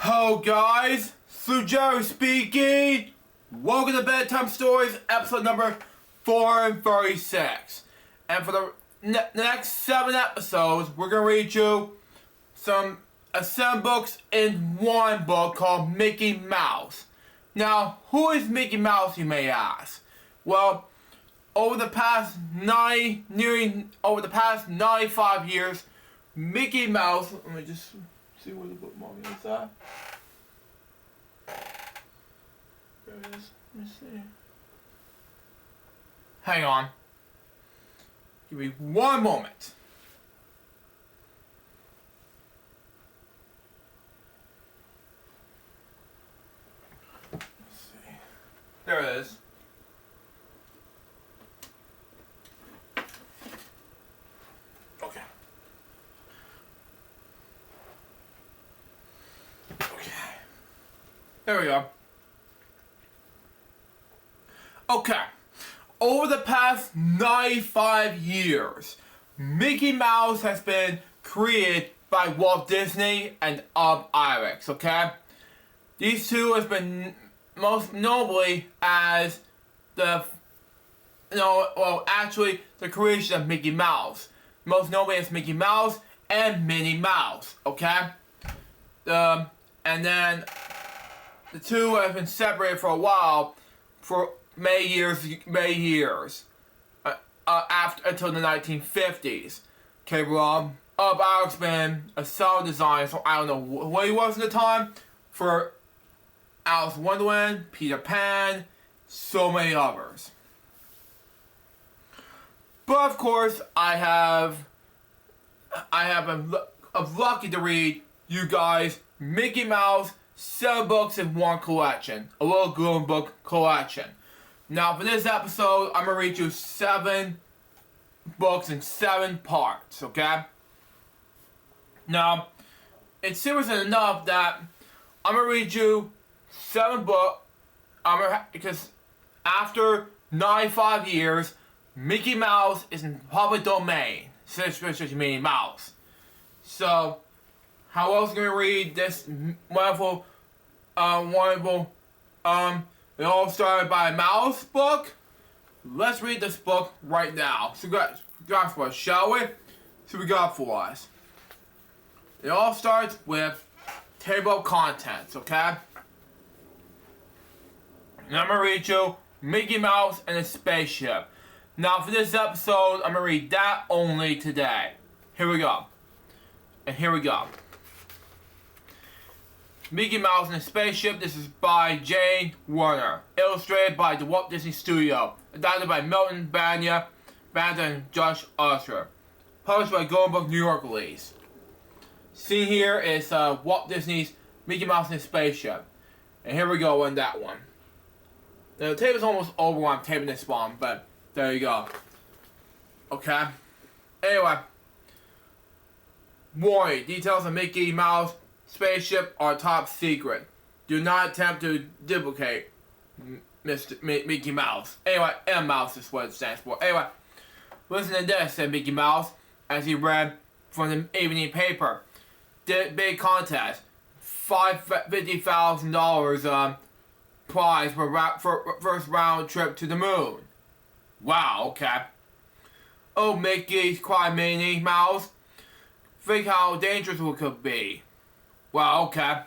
Hello guys, Jerry speaking. Welcome to Bedtime Stories, episode number 436. And for the next 7 episodes, we're going to read you 7 books in one book called Mickey Mouse. Now, who is Mickey Mouse, you may ask? Well, over the past 95 years, Mickey Mouse, let me just see where the bookmark is at. There it is. Let me see. Hang on. Give me one moment. Let's see. There it is. Okay. There we go. Okay. Over the past 95 years, Mickey Mouse has been created by Walt Disney and Iwerks, okay? These two have been most notably as the creation of Mickey Mouse. Most notably as Mickey Mouse and Minnie Mouse, okay? And then the two have been separated for a while, for many years, after until the 1950s. Okay, well, Iwerks been a sound designer, so I don't know what he was at the time, for Alice in Wonderland, Peter Pan, so many others. But of course, I have been lucky to read you guys Mickey Mouse 7 books in one collection, a little glowing book collection. Now for this episode, I'm gonna read you 7 books in 7 parts, okay? Now, it's serious enough that I'm gonna read you 7 books. Because after 95 years, Mickey Mouse is in public domain, especially Minnie Mouse. So, how else can we read this wonderful, it all started by a mouse book? Let's read this book right now. So, guys, for us, shall we? So, we got for us. It all starts with table of contents, okay? And I'm gonna read you Mickey Mouse and a Spaceship. Now, for this episode, I'm gonna read that only today. Here we go. And here we go. Mickey Mouse and a Spaceship. This is by Jane Warner. Illustrated by the Walt Disney Studio. Adapted by Milton Banya and Josh Usher. Published by Golden Book New York release. Scene here is Walt Disney's Mickey Mouse and a Spaceship. And here we go on that one. Now, the tape is almost over when I'm taping this one, but there you go. Okay. Anyway. Warning. Details of Mickey Mouse Spaceship are top secret. Do not attempt to duplicate Mickey Mouse. Anyway, M Mouse is what it stands for. Anyway, listen to this, said Mickey Mouse, as he read from the evening paper. Big contest. $50,000 prize for first round trip to the moon. Wow, okay. Oh, Mickey, cried Minnie Mouse. Think how dangerous it could be. Wow, okay.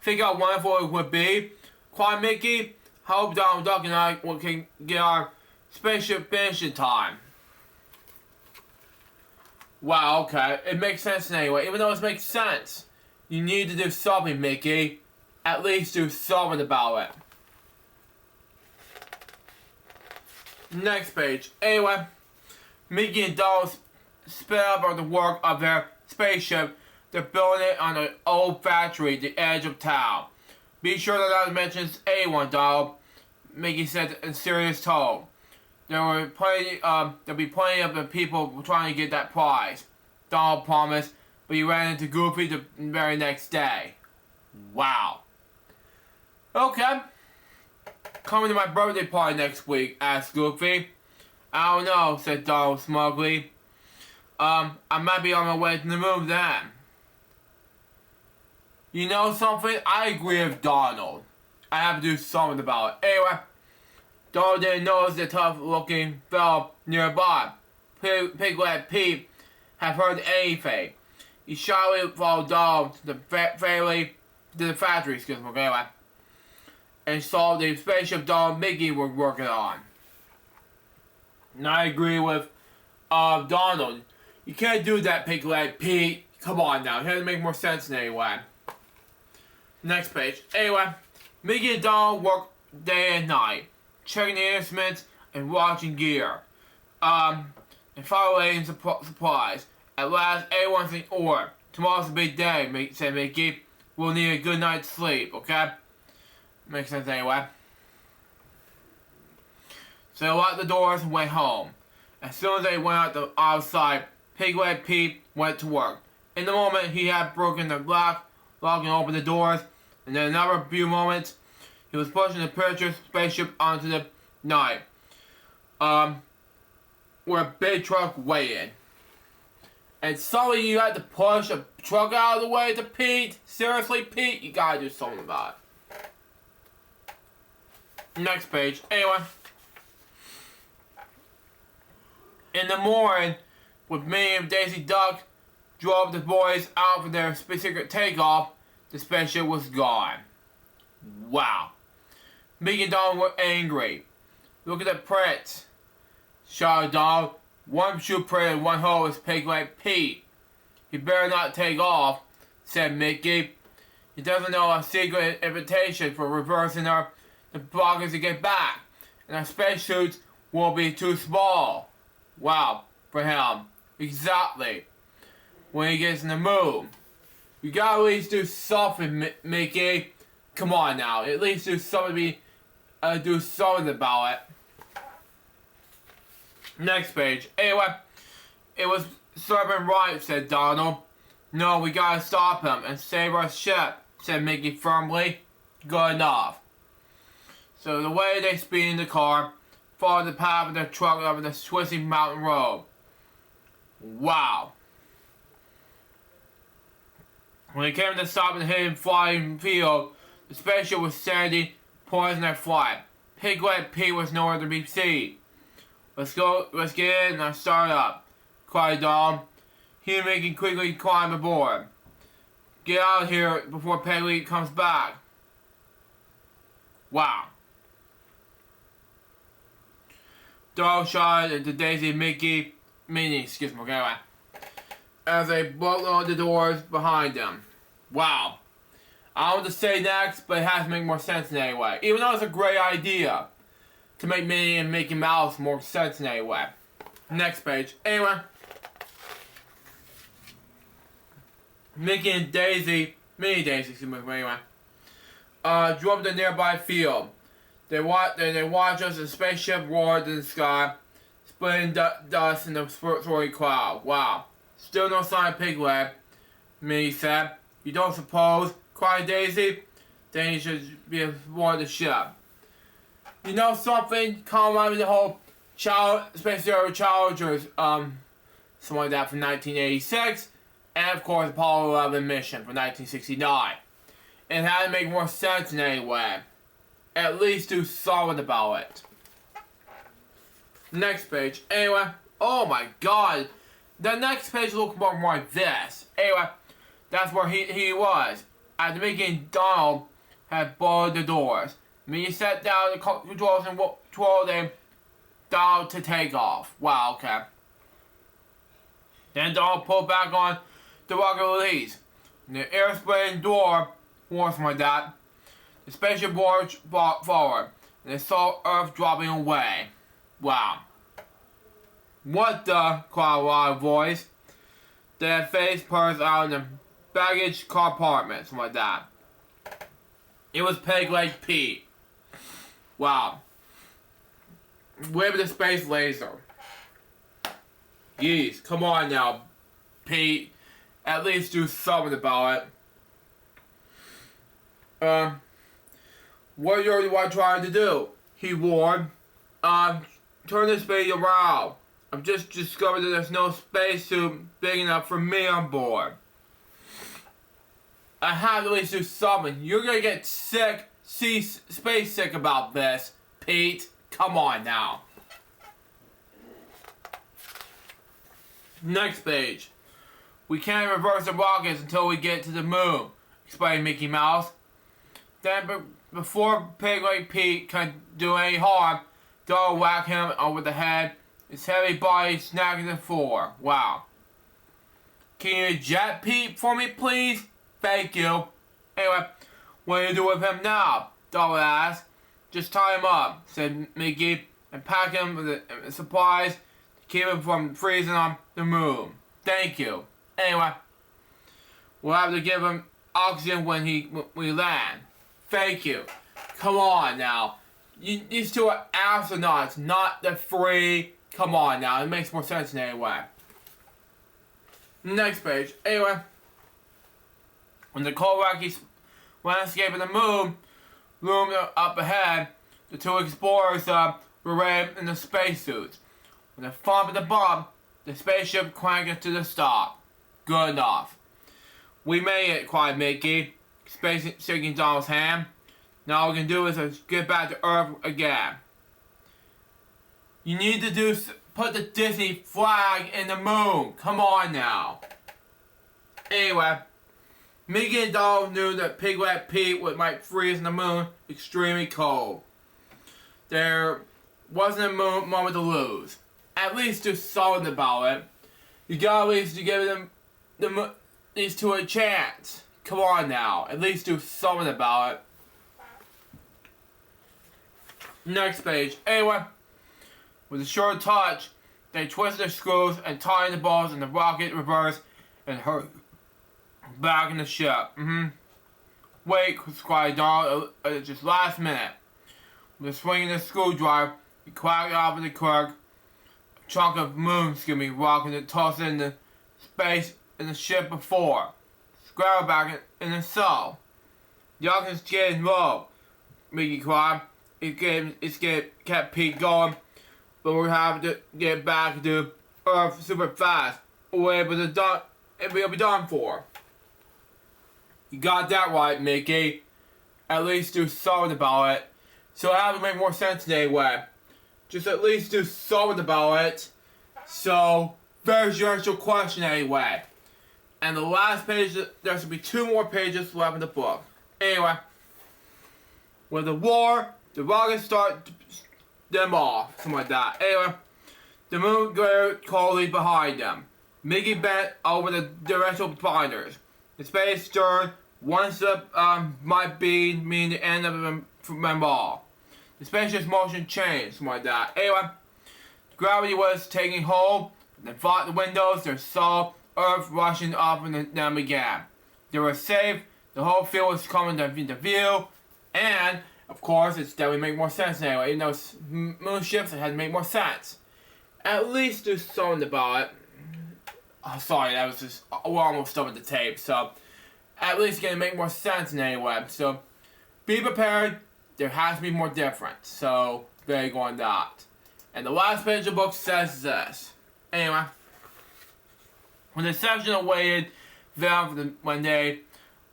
Think how wonderful it would be. Cried Mickey. Hope Donald Duck and I can get our spaceship finished in time. Wow, okay. It makes sense anyway. Even though it makes sense, you need to do something, Mickey. At least do something about it. Next page. Anyway, Mickey and Donald sped up on the work of their spaceship. They're building it on an old factory at the edge of town. Be sure that that mentions anyone, Donald, Mickey said in serious tone. There'll be plenty of people trying to get that prize, Donald promised, but he ran into Goofy the very next day. Wow. Okay. Coming to my birthday party next week, asked Goofy. I don't know, said Donald smugly. I might be on my way to the moon then. You know something? I agree with Donald. I have to do something about it. Anyway, Donald didn't notice the tough-looking fellow nearby. Piglet Pete had heard anything. He shyly followed Donald to the factory, anyway, and saw the spaceship Donald and Mickey were working on. And I agree with Donald. You can't do that, Piglet Pete. Come on now, it doesn't make more sense anyway. Next page. Anyway, Mickey and Donald work day and night, checking the instruments and watching gear. And following supplies. At last, everyone's in order. Tomorrow's a big day, said Mickey. We'll need a good night's sleep, okay? Makes sense anyway. So they locked the doors and went home. As soon as they went outside, Piglet Pete went to work. In the moment, he had broken the lock and opened the doors. And in another few moments, he was pushing the picture spaceship onto the night. Where a big truck waited. And suddenly you had to push a truck out of the way to Pete. Seriously, Pete? You gotta do something about it. Next page. Anyway. In the morning, with Minnie and Daisy Duck drove the boys out for their secret takeoff, the spaceship was gone. Wow. Mickey and Donald were angry. Look at the prints, shouted Donald. One shoe print and one hole is Piglet Pete. He better not take off, said Mickey. He doesn't know a secret invitation for reversing the blockers to get back, and our spacesuits will be too small. Wow, for him. Exactly. When he gets in the mood. You gotta at least do something, Mickey. Come on now, at least do something about it. Next page. Anyway, it was serving right, said Donald. No, we gotta stop him and save our ship, said Mickey firmly. Good enough. So the way they speed in the car, followed the path of the truck over the twisting mountain road. Wow. When they came to stop in the hidden flying field, the spaceship was standing, poised in their flight. Piglet Pete was nowhere to be seen. Let's get in and start up, cried Donald. He and Mickey quickly climbed aboard. Get out of here before Piglet comes back. Wow. Donald shot into Daisy and Minnie, okay, as they bolted the doors behind them. Wow. I don't know what to say next, but it has to make more sense in any way. Even though it's a great idea to make Minnie and Mickey Mouse more sense in any way. Next page. Anyway. Mickey and Minnie Daisy, anyway, drove to the nearby field. They watched as the spaceship roared in the sky, splitting dust in the swirling cloud. Wow. Still no sign of Piglet, Minnie said. You don't suppose? Cried Daisy. Then you should be aboard the ship. You know something? Kind of remind me of the whole Space Aero Challengers, something like that from 1986. And of course, Apollo 11 mission from 1969. It had to make more sense in any way. At least do something about it. Next page. Anyway, oh my god. The next page looks more like this. Anyway, that's where he was. After Mickey and Donald had bolted the doors. Mickey set down the controls and told them Donald to take off. Wow, okay. Then Donald pulled back on the rocket release. And the air-spraying door, or something like that. The spaceship bore forward, and they saw Earth dropping away. Wow. What the? Cried a loud voice. Their face pursed out in the baggage compartment, something like that. It was Piglet Pete. Wow. With the space laser. Yeez, come on now, Pete. At least do something about it. What are you trying to do? He warned. Turn this baby around. I've just discovered that there's no spacesuit big enough for me on board. I have to at least do something. You're gonna get sick, space sick about this, Pete. Come on now. Next page. We can't reverse the rockets until we get to the moon, explained Mickey Mouse. Then, before Piglet Pete can do any harm, Donald whacked him over the head, his heavy body snagging the floor. Wow. Can you jet Pete for me, please? Thank you. Anyway, what do you do with him now? Donald asked. Just tie him up, said Mickey, and pack him with the supplies to keep him from freezing on the moon. Thank you. Anyway, we'll have to give him oxygen when we land. Thank you. Come on now. These two are astronauts, not the three. Come on now. It makes more sense in any way. Next page. Anyway, when the cold rocky landscape of the moon loomed up ahead, the two explorers were ready in the spacesuits. When the thump of the bump, the spaceship cranked to the stop. Good enough. We made it, cried Mickey, shaking Donald's hand. Now all we can do is get back to Earth again. You need to put the Disney flag in the moon. Come on now. Anyway, Mickey and Donald knew that Piglet Pete might freeze in the moon extremely cold. There wasn't a moment to lose. At least do something about it. You gotta at least give them these two a chance. Come on now. At least do something about it. Next page. Anyway, with a short touch, they twisted the screws and tightened the balls in the rocket reverse and hurried back in the ship. Wait, cried Donald, just last minute. With a swinging the screwdriver, he cracked off the cork. A chunk of moon rocking and tossed into space in the ship before. Scrambled back in the cell. The oxygen's getting low, Mickey cried. It kept Pete going, but we're having to get back to Earth super fast, or it'll be done for. You got that right, Mickey. At least do something about it. So it has to make more sense in any way. Just at least do something about it. So, there's your actual question anyway. And the last page, there should be 2 more pages left in the book. Anyway, with the war, the rockets start them off, something like that. Anyway, the moon glared coldly behind them. Mickey bent over the directional binders. The space stirred. One step might mean the end of them all. The spaceship's motion changed, something like that. Anyway, gravity was taking hold. They fought the windows. They saw Earth rushing up and them again. They were safe. The whole field was coming into view. And, of course, it's definitely make more sense anyway. Even though it's moon ships, it had to make more sense. At least do something about it. Oh, sorry, that was just, we're almost done with the tape, so at least it's gonna make more sense in any way. So, be prepared. There has to be more difference. So, there you go on that. And the last page of the book says this. Anyway, when the section awaited them when they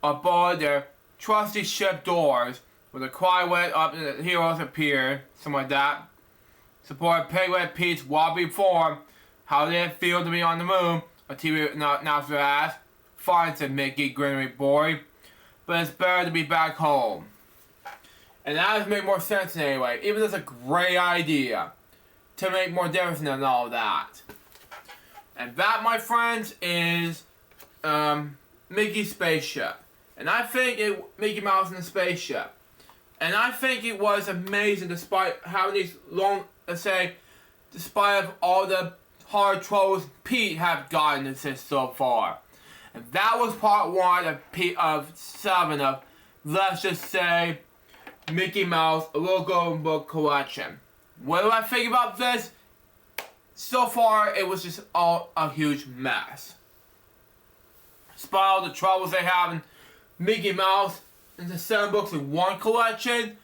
aboard their trusty ship doors, when the cry went up and the heroes appeared, something like that. Supported Piglet Pete's wobbly form. How did it feel to be on the moon? A TV announcer asked. Fine, said Mickey, grinning bored. But it's better to be back home. And that would make more sense anyway. Even though it's a great idea. To make more difference than all that. And that, my friends, is Mickey's spaceship. And I think Mickey Mouse in the spaceship. And I think it was amazing despite having these despite of all the hard troubles Pete have gotten into so far. And that was part 1 of 7 of, let's just say, Mickey Mouse, a little golden book collection. What do I think about this? So far, it was just all a huge mess. Despite all the troubles they have in Mickey Mouse into 7 books in 1 collection,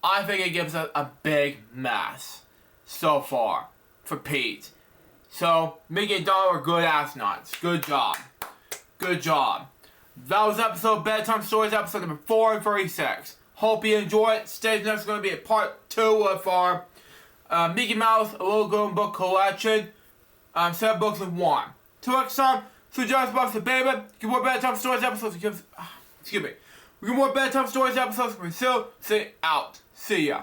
I think it gives a big mess so far for Pete. So, Mickey and Donald are good astronauts. Good job. Good job. That was episode Bedtime Stories, episode number 436. Hope you enjoy it. Stay tuned, there's going to be a part 2 of our Mickey Mouse, A Little Golden Book collection. 7 books in 1. Till next time, suggest box to baby. Get more Bedtime Stories episodes. Excuse me. We get more Bedtime Stories episodes from Sue. See out. See ya.